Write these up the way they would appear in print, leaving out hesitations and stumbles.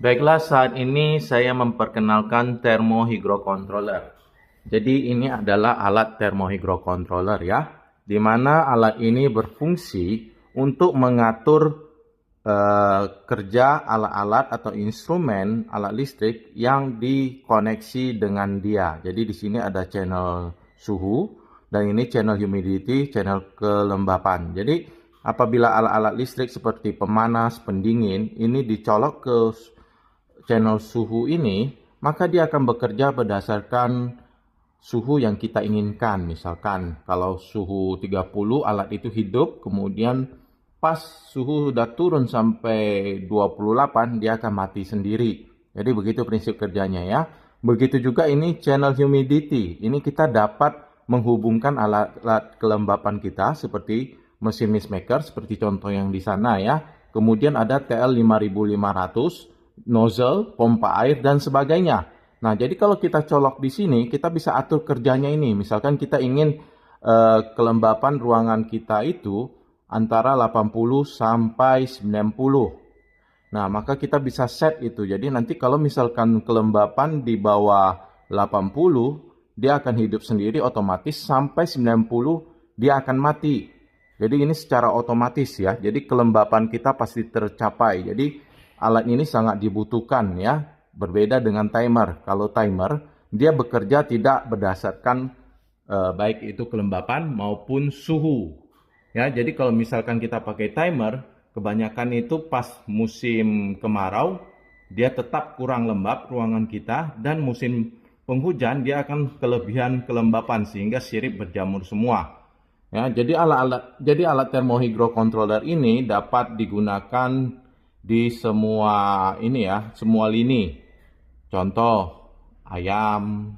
Baiklah, saat ini saya memperkenalkan thermohygrocontroller. Jadi ini adalah alat thermohygrocontroller ya, di mana alat ini berfungsi untuk mengatur kerja alat-alat atau instrumen alat listrik yang dikoneksi dengan dia. Jadi di sini ada channel suhu dan ini channel humidity, channel kelembapan. Jadi apabila alat-alat listrik seperti pemanas, pendingin ini dicolok ke channel suhu ini, maka dia akan bekerja berdasarkan suhu yang kita inginkan. Misalkan kalau suhu 30 alat itu hidup, kemudian pas suhu sudah turun sampai 28 dia akan mati sendiri. Jadi begitu prinsip kerjanya ya. Begitu juga ini channel humidity. Ini kita dapat menghubungkan alat-alat kelembapan kita seperti mesin mist maker seperti contoh yang di sana ya. Kemudian ada TL5500 nozzle, pompa air, dan sebagainya. Nah, jadi kalau kita colok di sini, kita bisa atur kerjanya ini. Misalkan kita ingin kelembapan ruangan kita itu antara 80 sampai 90. Nah, maka kita bisa set itu. Jadi nanti kalau misalkan kelembapan di bawah 80, dia akan hidup sendiri otomatis sampai 90 dia akan mati. Jadi ini secara otomatis ya. Jadi kelembapan kita pasti tercapai. Jadi alat ini sangat dibutuhkan ya, berbeda dengan timer. Kalau timer, dia bekerja tidak berdasarkan baik itu kelembapan maupun suhu. Ya, jadi kalau misalkan kita pakai timer, kebanyakan itu pas musim kemarau, dia tetap kurang lembab ruangan kita, dan musim penghujan dia akan kelebihan kelembapan sehingga sirip berjamur semua. Ya, jadi alat thermohygrocontroller ini dapat digunakan di semua ini ya, semua lini. Contoh ayam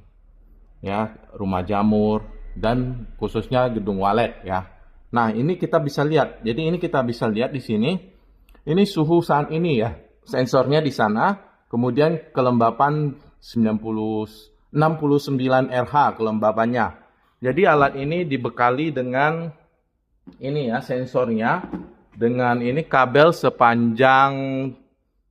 ya, rumah jamur, dan khususnya gedung walet ya. Nah, ini kita bisa lihat. Jadi ini kita bisa lihat di sini. Ini suhu saat ini ya. Sensornya di sana, kemudian kelembapan 69 RH kelembapannya. Jadi alat ini dibekali dengan ini ya, sensornya dengan ini kabel sepanjang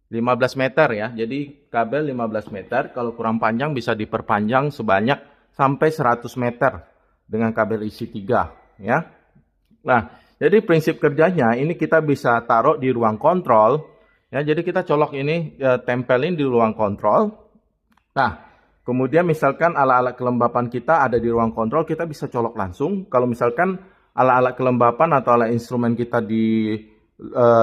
15 meter ya. Jadi kabel 15 meter, kalau kurang panjang bisa diperpanjang sebanyak sampai 100 meter dengan kabel isi 3 ya. Nah, jadi prinsip kerjanya ini kita bisa taruh di ruang kontrol ya. Jadi kita colok ini tempelin di ruang kontrol. Nah, kemudian misalkan alat-alat kelembapan kita ada di ruang kontrol, kita bisa colok langsung. Kalau misalkan alat-alat kelembapan atau alat instrumen kita di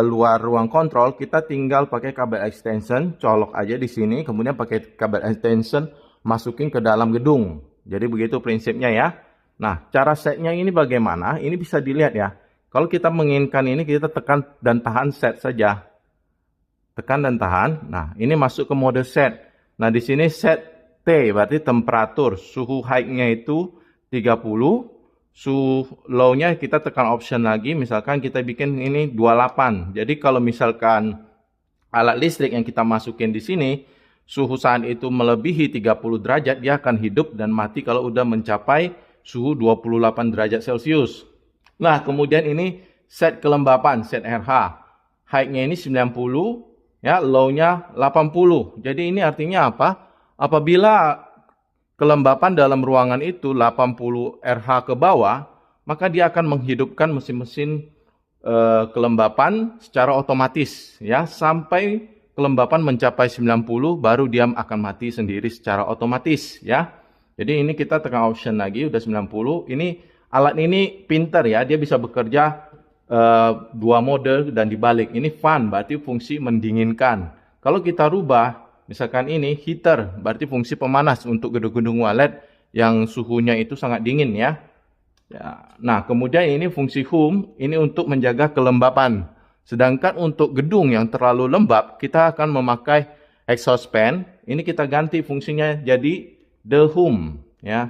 luar ruang kontrol, kita tinggal pakai kabel extension, colok aja di sini, kemudian pakai kabel extension masukin ke dalam gedung. Jadi begitu prinsipnya ya. Nah, cara setnya ini bagaimana? Ini bisa dilihat ya. Kalau kita menginginkan ini, kita tekan dan tahan set saja. Tekan dan tahan. Nah, ini masuk ke mode set. Nah, di sini set T, berarti temperatur. Suhu high-nya itu 30. Suhu low-nya kita tekan option lagi. Misalkan kita bikin ini 28. Jadi kalau misalkan alat listrik yang kita masukin di sini, suhu saat itu melebihi 30 derajat, dia akan hidup dan mati kalau udah mencapai suhu 28 derajat Celcius. Nah, kemudian ini set kelembapan, set RH. High-nya ini 90, ya, low-nya 80. Jadi ini artinya apa? Apabila kelembapan dalam ruangan itu 80 RH ke bawah, maka dia akan menghidupkan mesin-mesin kelembapan secara otomatis ya, sampai kelembapan mencapai 90 baru dia akan mati sendiri secara otomatis ya. Jadi ini kita tekan option lagi, udah 90. Ini alat ini pinter ya, dia bisa bekerja dua mode dan dibalik. Ini fan, berarti fungsi mendinginkan. Kalau kita rubah, misalkan ini heater, berarti fungsi pemanas untuk gedung-gedung walet yang suhunya itu sangat dingin ya. Nah, kemudian ini fungsi hum, ini untuk menjaga kelembapan. Sedangkan untuk gedung yang terlalu lembab, kita akan memakai exhaust fan. Ini kita ganti fungsinya jadi the hum ya.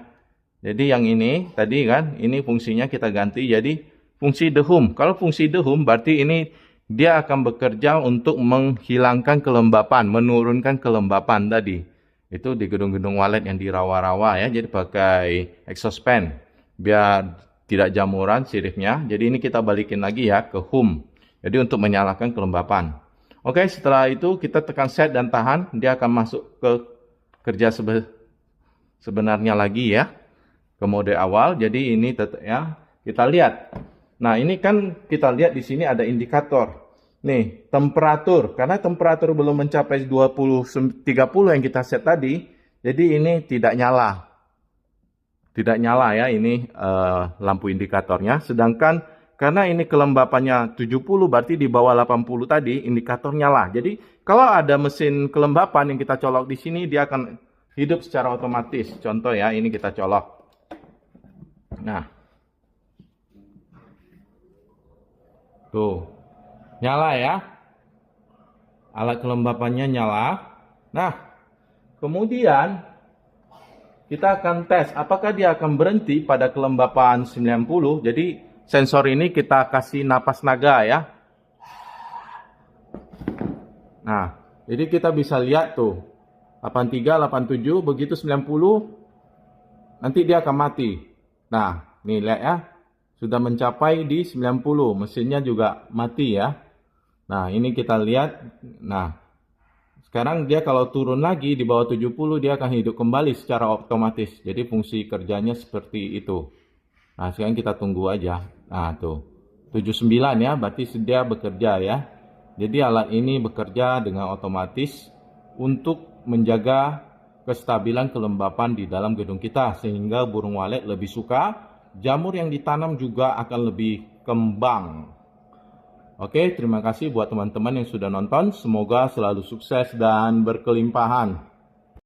Jadi yang ini tadi kan, ini fungsinya kita ganti jadi fungsi the hum. Kalau fungsi the hum berarti ini dia akan bekerja untuk menghilangkan kelembapan, menurunkan kelembapan tadi. Itu di gedung-gedung walet yang di rawa-rawa ya. Jadi pakai exhaust fan biar tidak jamuran siripnya. Jadi ini kita balikin lagi ya ke hum. Jadi untuk menyalakan kelembapan. Oke, setelah itu kita tekan set dan tahan, dia akan masuk ke kerja sebenarnya lagi ya, ke mode awal. Jadi ini ya, kita lihat. Nah, ini kan kita lihat di sini ada indikator. Nih, temperatur. Karena temperatur belum mencapai 20-30 yang kita set tadi, jadi ini tidak nyala. Tidak nyala ya, ini lampu indikatornya. Sedangkan karena ini kelembapannya 70, berarti di bawah 80 tadi, indikator nyala. Jadi, kalau ada mesin kelembapan yang kita colok di sini, dia akan hidup secara otomatis. Contoh ya, ini kita colok. Nah. Tuh. Nyala ya. Alat kelembapannya nyala. Nah, kemudian kita akan tes apakah dia akan berhenti pada kelembapan 90. Jadi, sensor ini kita kasih napas naga ya. Nah, jadi kita bisa lihat tuh. 83, 87, begitu 90, nanti dia akan mati. Nah, nih lihat ya. Sudah mencapai di 90, mesinnya juga mati ya. Nah, ini kita lihat. Nah, sekarang dia kalau turun lagi di bawah 70, dia akan hidup kembali secara otomatis. Jadi fungsi kerjanya seperti itu. Nah, sekarang kita tunggu aja. Nah, tuh. 79 ya, berarti dia bekerja ya. Jadi alat ini bekerja dengan otomatis untuk menjaga kestabilan kelembapan di dalam gedung kita. Sehingga burung walet lebih suka. Jamur yang ditanam juga akan lebih kembang. Oke, terima kasih buat teman-teman yang sudah nonton. Semoga selalu sukses dan berkelimpahan.